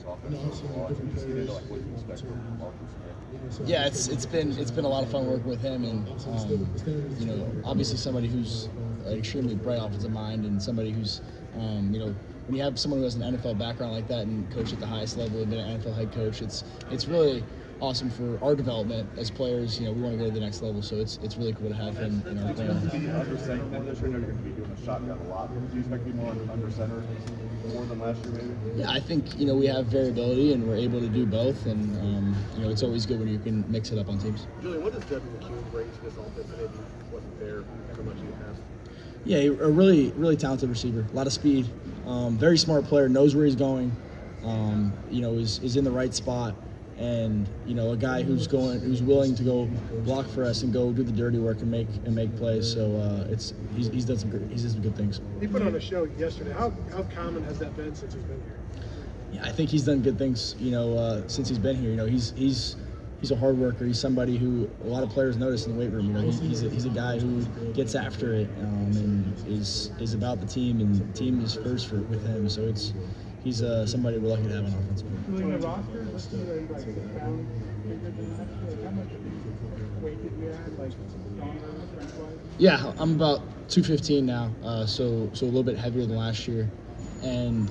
this offense overall? I think just get into like what you expect from Marcus. Yeah, it's been a lot of fun working with him, and you know, obviously somebody who's an extremely bright offensive mind, and somebody who's you know, when you have someone who has an NFL background like that and coached at the highest level and been an NFL head coach, it's really awesome for our development as players. You know, we want to go to the next level, so it's really cool to have him in our program. To be under center more this year, I know you're going to be doing a shotgun a lot. Do you expect to be more under center more than last year, maybe? Yeah, I think, you know, we have variability and we're able to do both, and you know, it's always good when you can mix it up on teams. Julian, what does Devin McCune bring to this offense that maybe wasn't there so much in the past? Yeah, a really talented receiver, a lot of speed, very smart player, knows where he's going, you know, is in the right spot, and you know, a guy who's willing to go block for us and go do the dirty work and make plays. So he's done some good things. He put on a show yesterday. How common has that been since he's been here? Yeah, I think he's done good things, you know, since he's been here. You know, he's a hard worker. He's somebody who a lot of players notice in the weight room. You know, he's a guy who gets after it, and is about the team, and the team is first with him. So he's somebody we're lucky to have on offense. Doing the roster, let's see, like 6 pounds bigger than last year. Like, how much weight did you add? Like stronger, strength-wise? Yeah, I'm about 215 now, so a little bit heavier than last year. And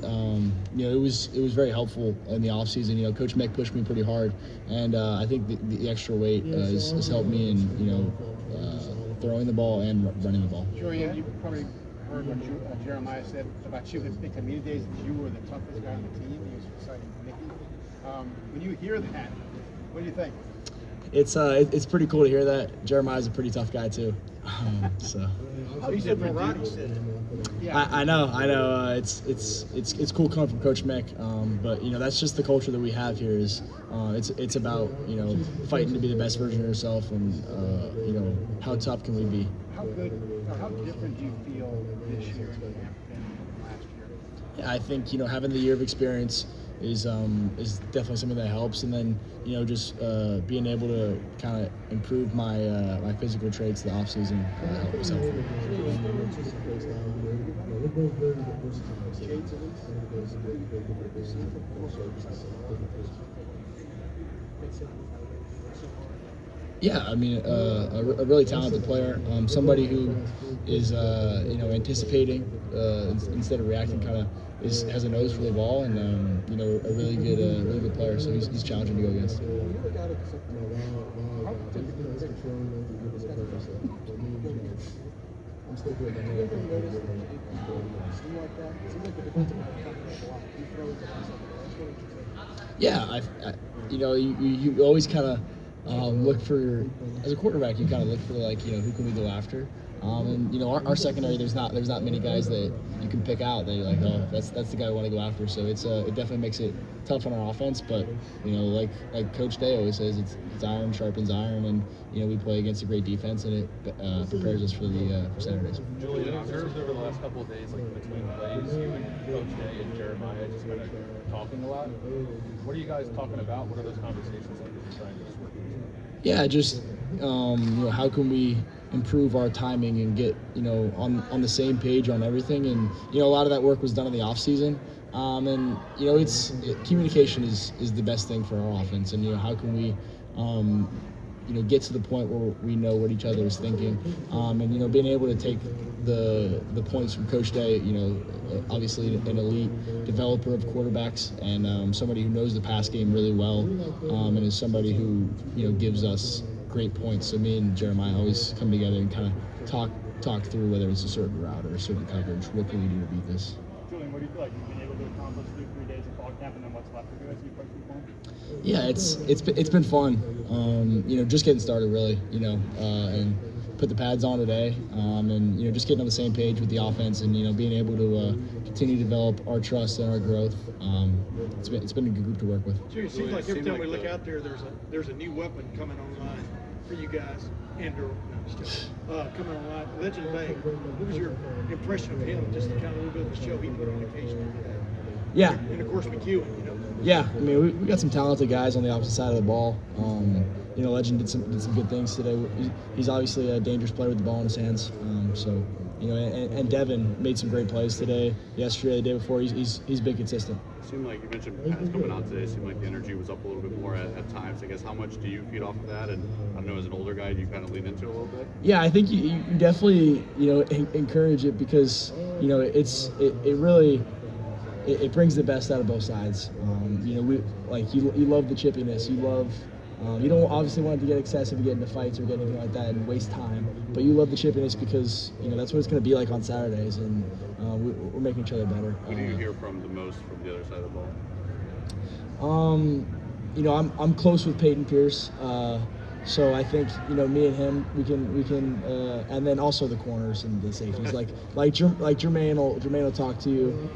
you know, it was very helpful in the off season. You know, Coach Mick pushed me pretty hard, and I think the extra weight has helped me in, you know, throwing the ball and running the ball. Julian, you probably heard what Jeremiah said about you at the media days, that you were the toughest guy on the team. He was citing Mickey. When you hear that, what do you think? It's pretty cool to hear that. Jeremiah's a pretty tough guy too. So. He said Marati said it. Yeah. I know. It's cool coming from Coach Mick, but you know, that's just the culture that we have here. Is it's about, you know, fighting to be the best version of yourself, and you know, how tough can we be? How good or how different do you feel this year than last year? Yeah, I think, you know, having the year of experience is definitely something that helps, and then, you know, just being able to kind of improve my my physical traits the off season was helpful. Yeah, I mean, a really talented player, somebody who is, you know, anticipating instead of reacting, kind of has a nose for the ball, and you know, a really good player. So he's challenging to go against. Yeah, I you know, you always kind of look for, as a quarterback, you kind of look for, like, you know, who can we go after, and you know, our secondary, there's not many guys that you can pick out that you're like, oh, that's the guy I want to go after. So it definitely makes it tough on our offense, but you know, like Coach Day always says, it's iron sharpens iron, and you know, we play against a great defense, and it prepares us for Saturdays. Julian, observed over the last couple of days, like between plays, you and Coach Day and Jeremiah just kind of talking a lot. What are you guys talking about? What are those conversations like as you're trying to just work through? Yeah, just you know, how can we improve our timing and get, you know, on the same page on everything, and you know, a lot of that work was done in the off season, and you know, communication is the best thing for our offense, and you know, how can we you know, get to the point where we know what each other is thinking, and you know, being able to take the points from Coach Day, you know, obviously an elite developer of quarterbacks, and somebody who knows the pass game really well, and is somebody who, you know, gives us great points. So me and Jeremiah always come together and kind of talk through whether it's a certain route or a certain coverage. What can we do to beat this? Julian, what do you feel like you've been able to accomplish through 3 days of fall camp, and then what's left to do as you approach the fall? Yeah, it's been fun. You know, just getting started really. You know, and put the pads on today, and you know, just getting on the same page with the offense, and you know, being able to continue to develop our trust and our growth. It's been a good group to work with. Sure, it seems like every time we look out there, there's a new weapon coming online for you guys, coming online. Legend Bay, what was your impression of him? Just the kind of little bit of a show he put on occasion. Yeah. And of course McEwen, you know. Yeah, I mean, we got some talented guys on the opposite side of the ball. You know, Legend did some good things today. He's obviously a dangerous player with the ball in his hands. So and Devin made some great plays today, yesterday, the day before. He's been consistent. It seemed like you mentioned Pat's coming out today. It seemed like the energy was up a little bit more at times. I guess how much do you feed off of that? And I don't know, as an older guy, do you kind of lean into it a little bit? Yeah, I think you definitely encourage it because it really brings the best out of both sides. You love the chippiness. You don't obviously want it to get excessive and get into fights or get anything like that and waste time, but you love the chippiness because that's what it's going to be like on Saturdays, and we're making each other better. Who do you hear from the most from the other side of the ball? I'm close with Peyton Pierce, so I think me and him we can and then also the corners and the safeties like Jermaine will talk to you,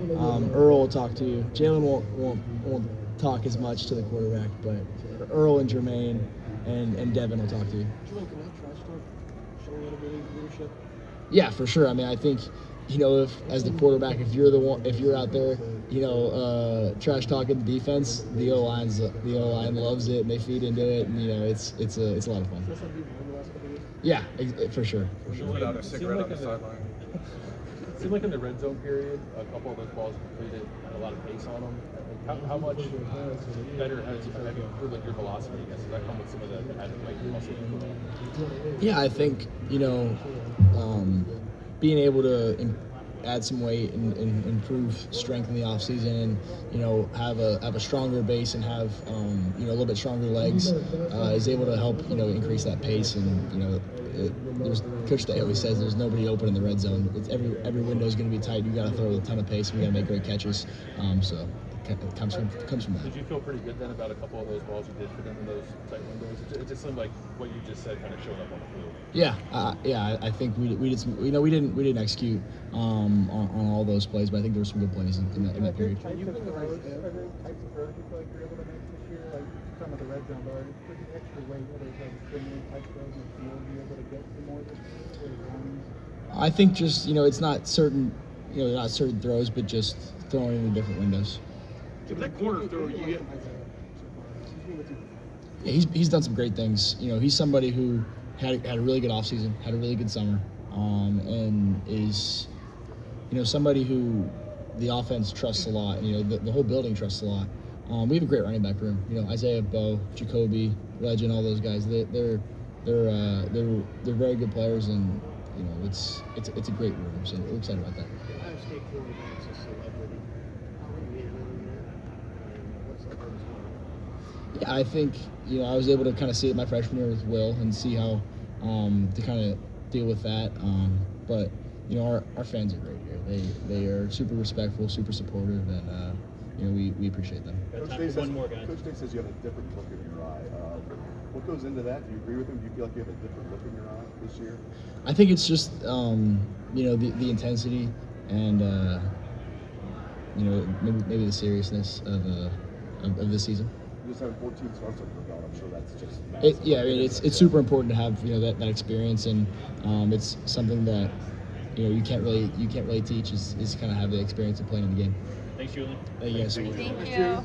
Earl will talk to you. Jalen won't talk as much to the quarterback, but Earl and Jermaine and Devin will talk to you. Julian, can that trash talk show a little bit of leadership? Yeah, for sure. I mean, I think if as the quarterback, if you're out there, trash talking the defense, the O line loves it and they feed into it, and it's a lot of fun. Is that something you've learned the last couple of years? Yeah, for sure. Put out a cigarette on the sideline. It seemed like in the red zone period, a couple of those balls completed, had a lot of pace on them. How much better have you improved your velocity? I guess does that come with some of the added weight and muscle you put on? Yeah, I think being able to add some weight and improve strength in the off season, and have a stronger base and have a little bit stronger legs is able to help increase that pace. And there's Coach Day always says there's nobody open in the red zone. It's every window is going to be tight. You got to throw a ton of pace. We got to make great catches. So it comes from that. Did you feel pretty good then about a couple of those balls you did for them in those tight windows? It just seemed like what you just said kind of showed up on the field. Yeah. I think we did some. We didn't execute on all those plays, but I think there were some good plays in that period. Are there types of throws you feel like you're able to make this year? Like some of the red zone, but with the extra weight, whether it's like similar type throws in the field, are you able to get some more this year? I think just it's not certain throws, but just throwing in different windows. That corner throw you get. Yeah, he's done some great things. He's somebody who had a really good offseason, had a really good summer, and is somebody who the offense trusts a lot. The whole building trusts a lot. We have a great running back room. Isaiah, Bo, Jacoby, Legend, all those guys. They're very good players, and it's a great room. So we're excited about that. Ohio State quarterback's a celebrity. Yeah, I think I was able to kind of see it my freshman year with Will and see how to kind of deal with that. But our fans are great here. They are super respectful, super supportive, and we appreciate them. Coach Day says you have a different look in your eye. What goes into that? Do you agree with him? Do you feel like you have a different look in your eye this year? I think it's just the intensity and maybe the seriousness of this season. Just having 14 starts under your belt, I'm sure that's just massive. It's super important to have that experience, and it's something that you can't really teach is kind of have the experience of playing in the game. Thanks, Julian. Thank you guys. Thank you.